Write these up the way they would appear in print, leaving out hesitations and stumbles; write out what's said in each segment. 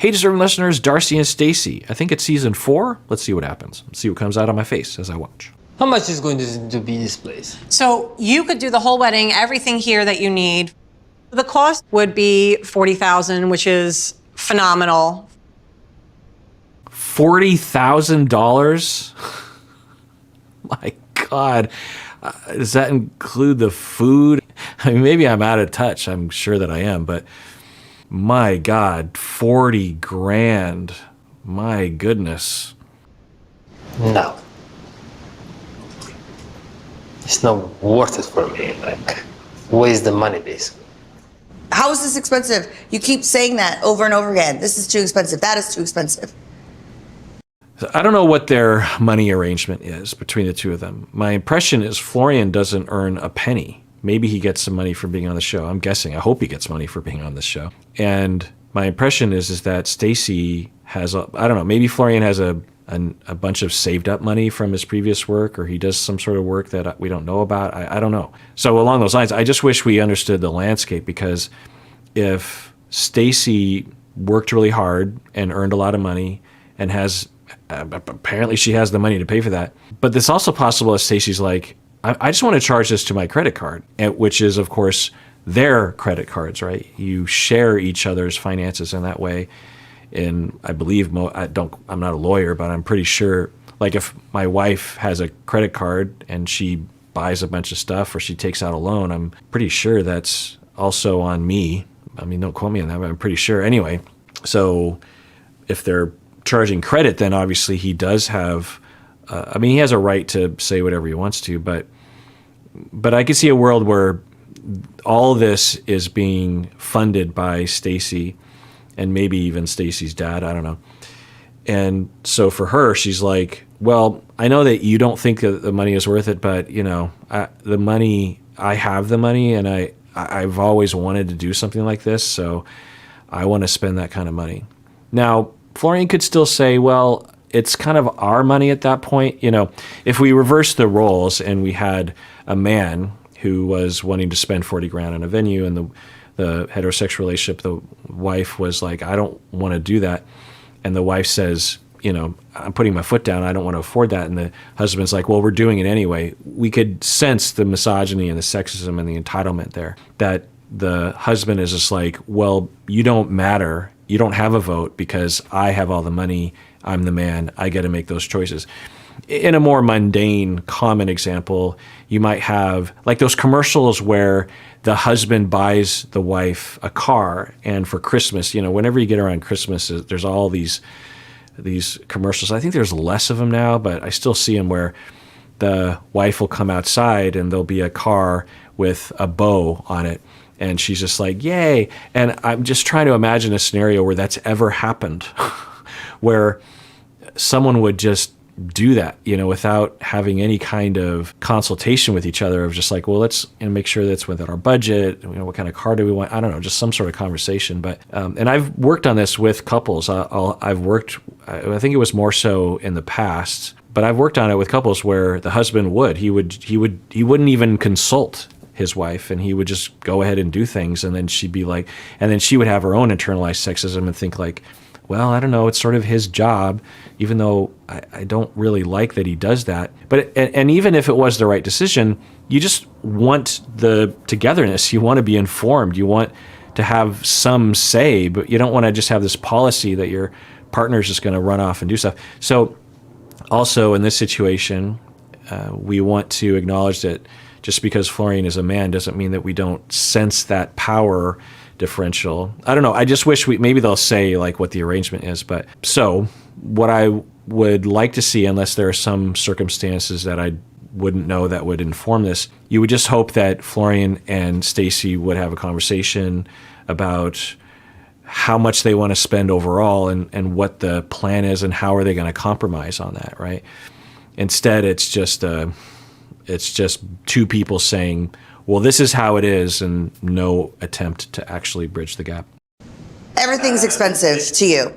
Hey, deserving listeners, Darcey and Stacey. I think it's season 4. Let's see what happens. Let's see what comes out on my face as I watch. How much is going to be this place? So you could do the whole wedding, everything here that you need. The cost would be $40,000, which is phenomenal. $40,000? My God. Does that include the food? I mean, maybe I'm out of touch. I'm sure that I am, but my God, 40 grand. My goodness. No. It's not worth it for me. Like, waste the money, basically. How is this expensive? You keep saying that over and over again. This is too expensive. That is too expensive. I don't know what their money arrangement is between the two of them. My impression is Florian doesn't earn a penny. Maybe he gets some money for being on the show. I'm guessing. I hope he gets money for being on this show. And my impression is that Stacey has, I don't know, maybe Florian has a bunch of saved up money from his previous work, or he does some sort of work that we don't know about. I don't know. So along those lines, I just wish we understood the landscape, because if Stacey worked really hard and earned a lot of money and has, apparently she has the money to pay for that. But it's also possible that Stacey's like, I just want to charge this to my credit card, which is, of course, their credit cards, right? You share each other's finances in that way. And I believe, I'm not a lawyer, but I'm pretty sure, like if my wife has a credit card and she buys a bunch of stuff or she takes out a loan, I'm pretty sure that's also on me. I mean, don't quote me on that, but I'm pretty sure. Anyway, so if they're charging credit, then obviously he does have, he has a right to say whatever he wants to, but I could see a world where all this is being funded by Stacey and maybe even Stacey's dad, I don't know. And so for her, she's like, well, I know that you don't think that the money is worth it, but I have the money and I've always wanted to do something like this, so I want to spend that kind of money. Now, Florian could still say, well, it's kind of our money at that point. If we reverse the roles and we had a man who was wanting to spend 40 grand on a venue, and the heterosexual relationship, the wife was like, I don't want to do that. And the wife says, I'm putting my foot down. I don't want to afford that. And the husband's like, well, we're doing it anyway. We could sense the misogyny and the sexism and the entitlement there, that the husband is just like, well, you don't matter. You don't have a vote because I have all the money. I'm the man. I get to make those choices. In a more mundane, common example, you might have like those commercials where the husband buys the wife a car, and for Christmas, whenever you get around Christmas, there's all these commercials. I think there's less of them now, but I still see them where the wife will come outside and there'll be a car with a bow on it. And she's just like, yay. And I'm just trying to imagine a scenario where that's ever happened, where someone would just do that, without having any kind of consultation with each other of just like, well, let's make sure that's within our budget. What kind of car do we want? I don't know, just some sort of conversation. But, and I've worked on this with couples. I think it was more so in the past, but I've worked on it with couples where the husband he wouldn't even consult his wife, and he would just go ahead and do things. And then she'd be like, and then she would have her own internalized sexism and think like, well, I don't know, it's sort of his job, even though I don't really like that he does that. But and even if it was the right decision, you just want the togetherness. You want to be informed. You want to have some say, but you don't want to just have this policy that your partner's just going to run off and do stuff. So also in this situation, we want to acknowledge that just because Florian is a man doesn't mean that we don't sense that power differential. I don't know. I just wish maybe they'll say like what the arrangement is. But so what I would like to see, unless there are some circumstances that I wouldn't know that would inform this, you would just hope that Florian and Stacey would have a conversation about how much they want to spend overall and what the plan is and how are they going to compromise on that, right? Instead, it's just two people saying, well, this is how it is, and no attempt to actually bridge the gap. Everything's expensive to you.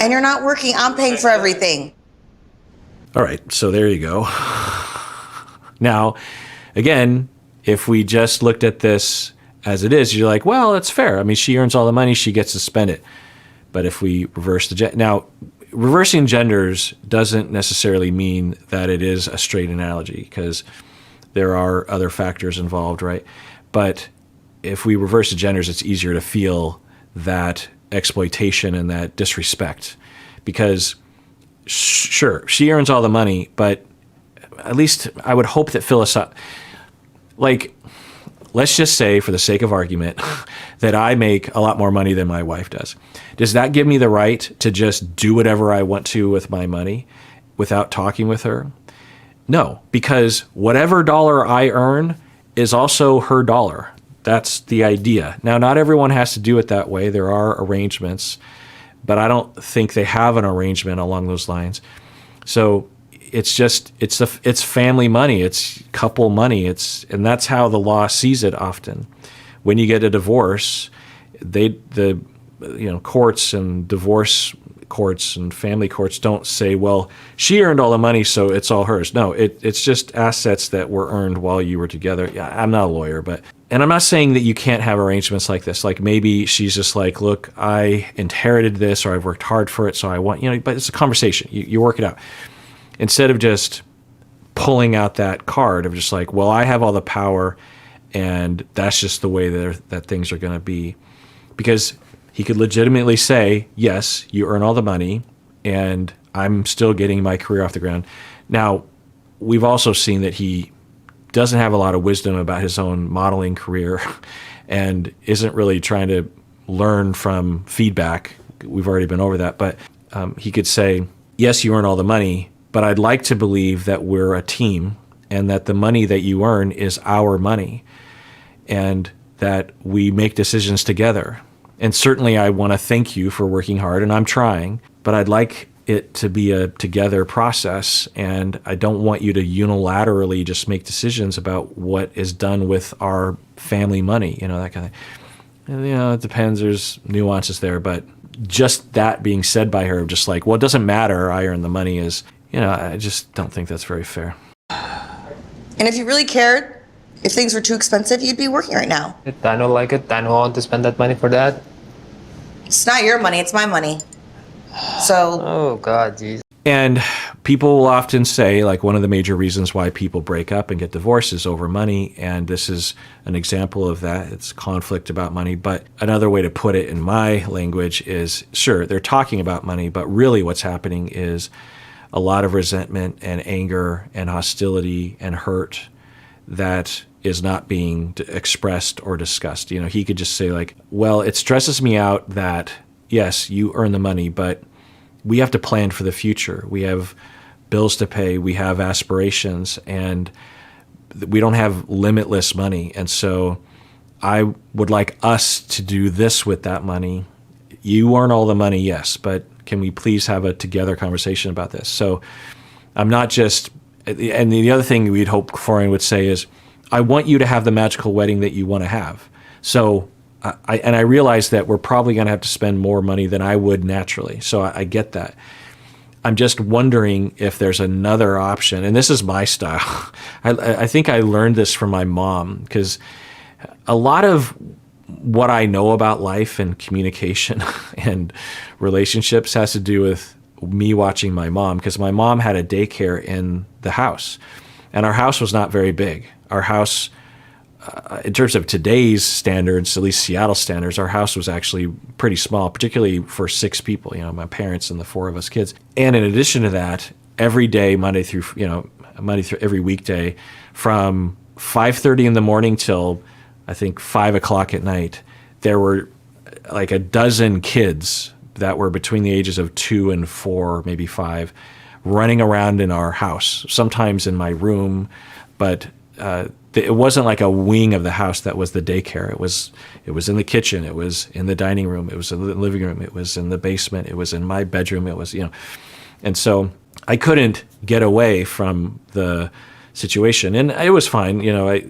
And you're not working. I'm paying for everything. All right, so there you go. Now, again, if we just looked at this as it is, you're like, well, it's fair. I mean, she earns all the money, she gets to spend it. But if we reverse now, reversing genders doesn't necessarily mean that it is a straight analogy, because there are other factors involved, right? But if we reverse the genders, it's easier to feel that exploitation and that disrespect, because sure, she earns all the money, but at least I would hope that like, let's just say, for the sake of argument, that I make a lot more money than my wife does. Does that give me the right to just do whatever I want to with my money without talking with her? No, because whatever dollar I earn is also her dollar. That's the idea. Now, not everyone has to do it that way. There are arrangements, but I don't think they have an arrangement along those lines. So it's family money, it's couple money, and that's how the law sees it often. When you get a divorce, courts and divorce courts and family courts don't say, well, she earned all the money, so it's all hers. No, it's just assets that were earned while you were together. Yeah, I'm not a lawyer, and I'm not saying that you can't have arrangements like this. Like, maybe she's just like, look, I inherited this, or I've worked hard for it, so I want, but it's a conversation. You work it out. Instead of just pulling out that card of just like, well, I have all the power, and that's just the way that things are going to be. Because he could legitimately say, yes, you earn all the money, and I'm still getting my career off the ground. Now, we've also seen that he doesn't have a lot of wisdom about his own modeling career and isn't really trying to learn from feedback. We've already been over that. But he could say, yes, you earn all the money, but I'd like to believe that we're a team and that the money that you earn is our money and that we make decisions together. And certainly I want to thank you for working hard, and I'm trying, but I'd like it to be a together process, and I don't want you to unilaterally just make decisions about what is done with our family money, that kind of thing. And, it depends. There's nuances there, but just that being said by her, just like, well, it doesn't matter, I earn the money, is, I just don't think that's very fair. And if you really cared, if things were too expensive, you'd be working right now. I don't like it. I don't want to spend that money for that. It's not your money, it's my money. So. Oh, God, jeez. And people will often say, like, one of the major reasons why people break up and get divorced is over money. And this is an example of that. It's conflict about money. But another way to put it in my language is, sure, they're talking about money, but really what's happening is a lot of resentment and anger and hostility and hurt that is not being expressed or discussed. He could just say, like, well, it stresses me out that, yes, you earn the money, but we have to plan for the future. We have bills to pay. We have aspirations, and we don't have limitless money. And so I would like us to do this with that money. You earn all the money, yes, but can we please have a together conversation about this? So I'm not just, and the other thing we'd hope Florian would say is, I want you to have the magical wedding that you want to have. So I realize that we're probably going to have to spend more money than I would naturally. So I get that. I'm just wondering if there's another option. And this is my style. I think I learned this from my mom, because a lot of what I know about life and communication and relationships has to do with me watching my mom, because my mom had a daycare in the house. And our house was not very big. Our house, in terms of today's standards, at least Seattle standards, our house was actually pretty small, particularly for 6 people, my parents and the 4 of us kids. And in addition to that, every day, Monday through every weekday, from 5:30 in the morning till I think 5 o'clock at night, there were like a dozen kids that were between the ages of 2 and 4, maybe 5, running around in our house, sometimes in my room, but it wasn't like a wing of the house that was the daycare. It was in the kitchen, it was in the dining room, it was in the living room, it was in the basement, it was in my bedroom, it was, and so I couldn't get away from the situation, and it was fine.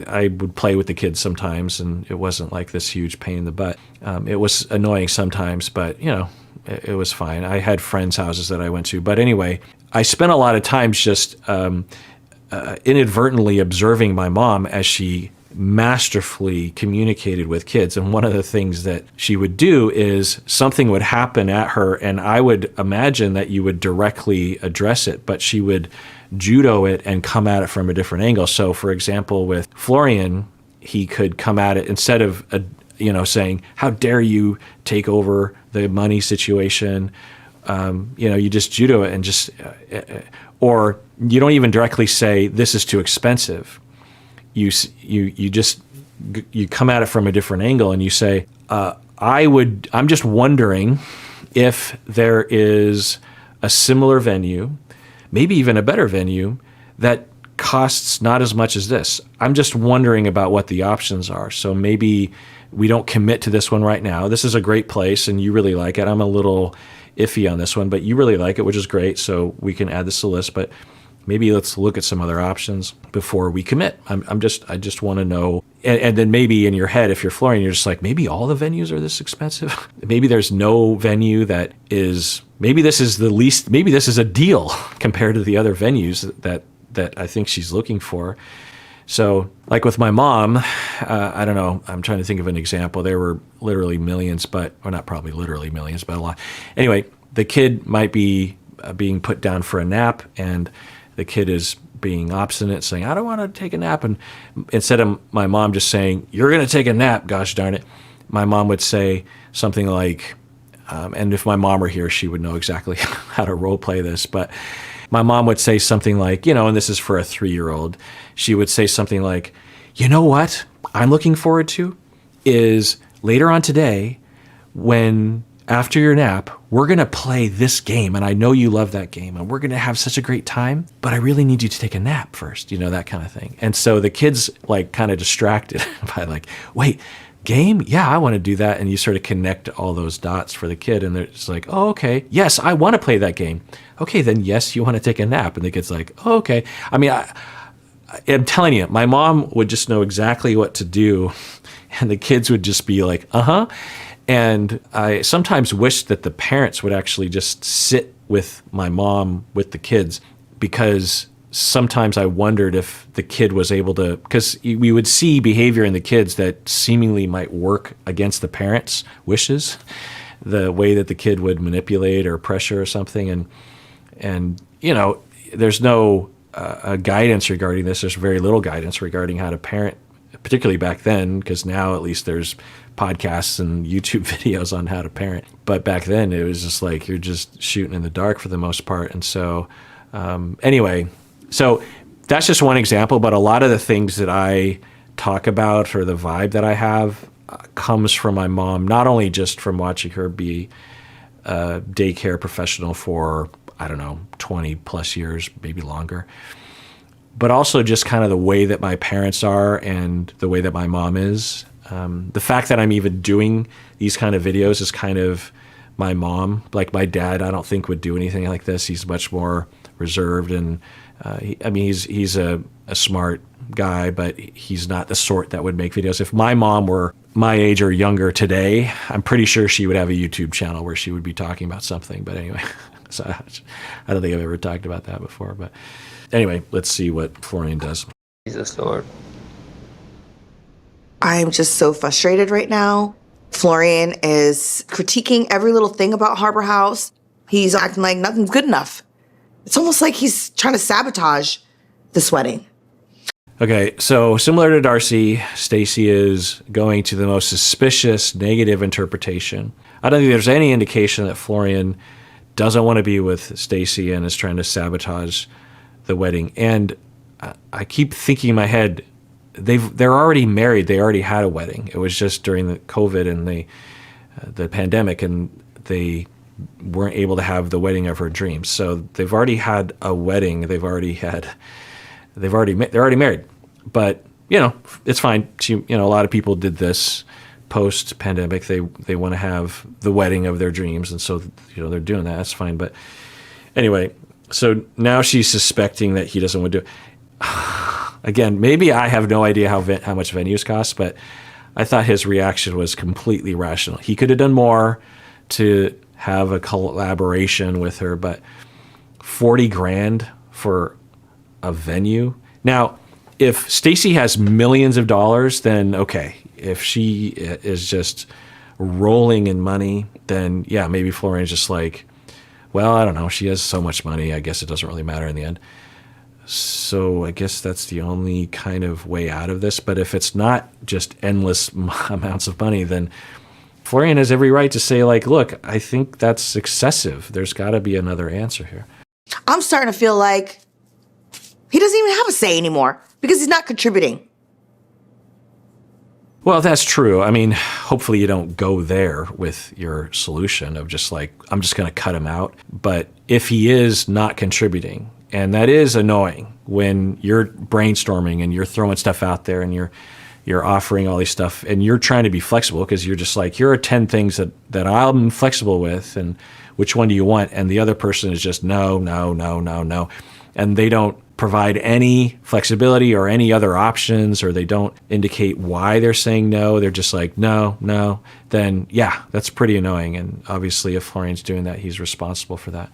I would play with the kids sometimes, and it wasn't like this huge pain in the butt. It was annoying sometimes, but it was fine. I had friends' houses that I went to, but anyway, I spent a lot of time just inadvertently observing my mom as she masterfully communicated with kids. And one of the things that she would do is something would happen at her, and I would imagine that you would directly address it, but she would judo it and come at it from a different angle. So, for example, with Florian, he could come at it instead of, saying, "How dare you take over the money situation?" You just judo it and just, or you don't even directly say, "This is too expensive." You come at it from a different angle and you say, I'm just wondering if there is a similar venue, maybe even a better venue, that costs not as much as this. I'm just wondering about what the options are. So maybe we don't commit to this one right now. This is a great place and you really like it. I'm a little iffy on this one, but you really like it, which is great. So we can add this to the list, but maybe let's look at some other options before we commit. I just want to know. And then maybe in your head, if you're Florian, you're just like, maybe all the venues are this expensive. Maybe there's no venue that is, maybe this is the least, maybe this is a deal compared to the other venues that I think she's looking for. So like with my mom, I don't know, I'm trying to think of an example. There were literally millions, or not probably literally millions, but a lot. Anyway, the kid might be being put down for a nap, and the kid is being obstinate, saying, "I don't want to take a nap." And instead of my mom just saying, "You're going to take a nap, gosh darn it," my mom would say something like, and if my mom were here, she would know exactly how to role play this, but my mom would say something like, and this is for a 3-year-old, she would say something like, "You know what I'm looking forward to is later on today, when after your nap, we're going to play this game. And I know you love that game and we're going to have such a great time, but I really need you to take a nap first," that kind of thing. And so the kid's like kind of distracted by like, "Wait, game? Yeah, I want to do that." And you sort of connect all those dots for the kid. And they're just like, "Oh, okay. Yes, I want to play that game." "Okay, then yes, you want to take a nap." And the kid's like, "Oh, okay." I mean, I'm telling you, my mom would just know exactly what to do. And the kids would just be like, "Uh-huh." And I sometimes wish that the parents would actually just sit with my mom, with the kids, because sometimes I wondered if the kid was able to, because we would see behavior in the kids that seemingly might work against the parents' wishes, the way that the kid would manipulate or pressure or something. And there's no guidance regarding this. There's very little guidance regarding how to parent, particularly back then, because now at least there's podcasts and YouTube videos on how to parent. But back then it was just like you're just shooting in the dark for the most part. And so anyway, so that's just one example, but a lot of the things that I talk about or the vibe that I have comes from my mom, not only just from watching her be a daycare professional for, 20 plus years, maybe longer, but also just kind of the way that my parents are and the way that my mom is. The fact that I'm even doing these kind of videos is kind of my mom. Like my dad, I don't think would do anything like this. He's much more reserved, and he's a smart guy, but he's not the sort that would make videos. If my mom were my age or younger today, I'm pretty sure she would have a YouTube channel where she would be talking about something. But anyway, so I don't think I've ever talked about that before. But anyway, let's see what Florian does. Jesus Lord. I'm just so frustrated right now. Florian is critiquing every little thing about Harbor House. He's acting like nothing's good enough. It's almost like he's trying to sabotage this wedding. Okay, so similar to Darcey, Stacey is going to the most suspicious negative interpretation. I don't think there's any indication that Florian doesn't want to be with Stacey and is trying to sabotage the wedding. And I keep thinking in my head, they're already married. They already had a wedding. It was just during the COVID and the pandemic, and they weren't able to have the wedding of her dreams. So they've already had a wedding. They're already married. But it's fine. A lot of people did this post pandemic. They want to have the wedding of their dreams, and so they're doing that. That's fine. But anyway, so now she's suspecting that he doesn't want to do it. Again, maybe I have no idea how much venues cost, but I thought his reaction was completely rational. He could have done more to have a collaboration with her, but $40,000 for a venue. Now, If Stacey has millions of dollars, then okay. If she is just rolling in money, then yeah, maybe Florian's just like, well, I don't know. She has so much money. I guess it doesn't really matter in the end. So I guess that's the only kind of way out of this. But if it's not just endless amounts of money, then Florian has every right to say, like, look, I think that's excessive. There's got to be another answer here. I'm starting to feel like he doesn't even have a say anymore because he's not contributing. Well, that's true. I mean, hopefully you don't go there with your solution of just like, I'm just going to cut him out. But if he is not contributing, and that is annoying when you're brainstorming and you're throwing stuff out there and you're offering all these stuff and you're trying to be flexible because you're just like, here are 10 things that I'm flexible with and which one do you want? And the other person is just no, no, no, no, no. And they don't provide any flexibility or any other options, or they don't indicate why they're saying no. They're just like, no, no. Then yeah, that's pretty annoying. And obviously if Florian's doing that, he's responsible for that.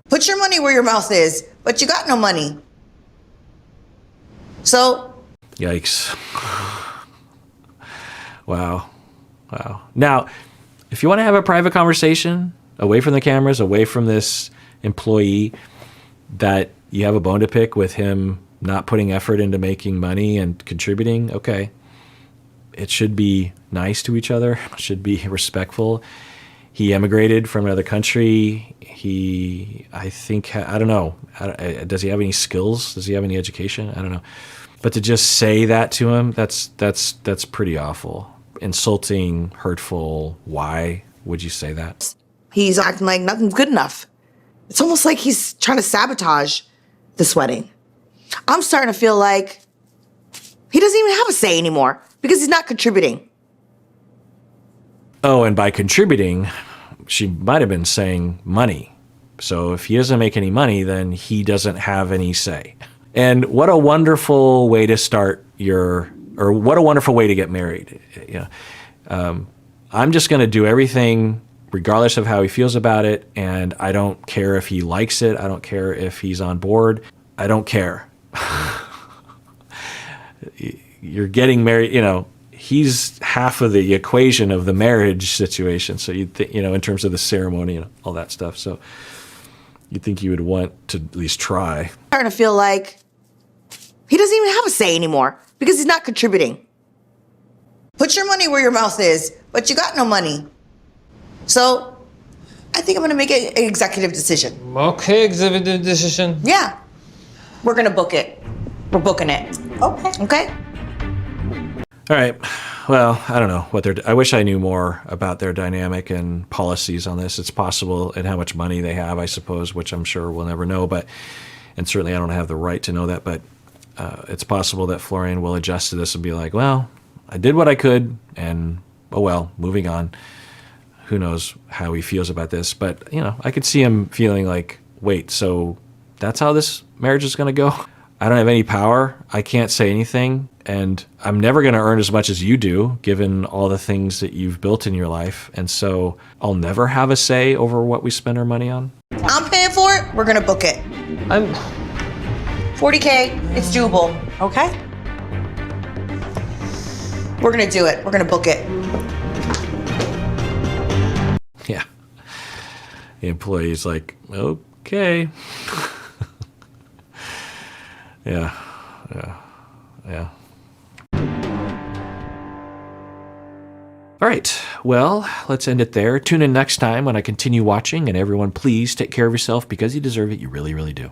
Put your money where your mouth is, but you got no money. So. Yikes. Wow. Wow. Now, if you want to have a private conversation away from the cameras, away from this employee, that you have a bone to pick with him not putting effort into making money and contributing, okay. It should be nice to each other. It should be respectful. He emigrated from another country. I think, I don't know. Does he have any skills? Does he have any education? I don't know. But to just say that to him, that's pretty awful. Insulting, hurtful. Why would you say that? He's acting like nothing's good enough. It's almost like he's trying to sabotage this wedding. I'm starting to feel like he doesn't even have a say anymore because he's not contributing. Oh, and by contributing, she might have been saying money. So if he doesn't make any money, then he doesn't have any say. And what a wonderful way to start what a wonderful way to get married. You know, I'm just going to do everything regardless of how he feels about it, and I don't care if he likes it. I don't care if he's on board. I don't care. You're getting married, you know, he's half of the equation of the marriage situation. So you think, you know, in terms of the ceremony and all that stuff. So you'd think you would want to at least try. I'm starting to feel like he doesn't even have a say anymore because he's not contributing. Put your money where your mouth is, but you got no money. So I think I'm gonna make an executive decision. Okay, executive decision. Yeah, we're gonna book it. We're booking it. Okay. Okay. All right. Well, I don't know I wish I knew more about their dynamic and policies on this. It's possible, and how much money they have, I suppose, which I'm sure we'll never know. And certainly I don't have the right to know that. But it's possible that Florian will adjust to this and be like, well, I did what I could, and oh well, moving on. Who knows how he feels about this? But, you know, I could see him feeling like, wait, so that's how this marriage is going to go? I don't have any power. I can't say anything. And I'm never going to earn as much as you do, given all the things that you've built in your life. And so I'll never have a say over what we spend our money on. I'm paying for it. We're gonna book it. I'm 40K. It's doable. Okay. We're gonna do it. We're gonna book it. Yeah. The employee's like, okay. Yeah. All right. Well, let's end it there. Tune in next time when I continue watching. And everyone, please take care of yourself because you deserve it. You really, really do.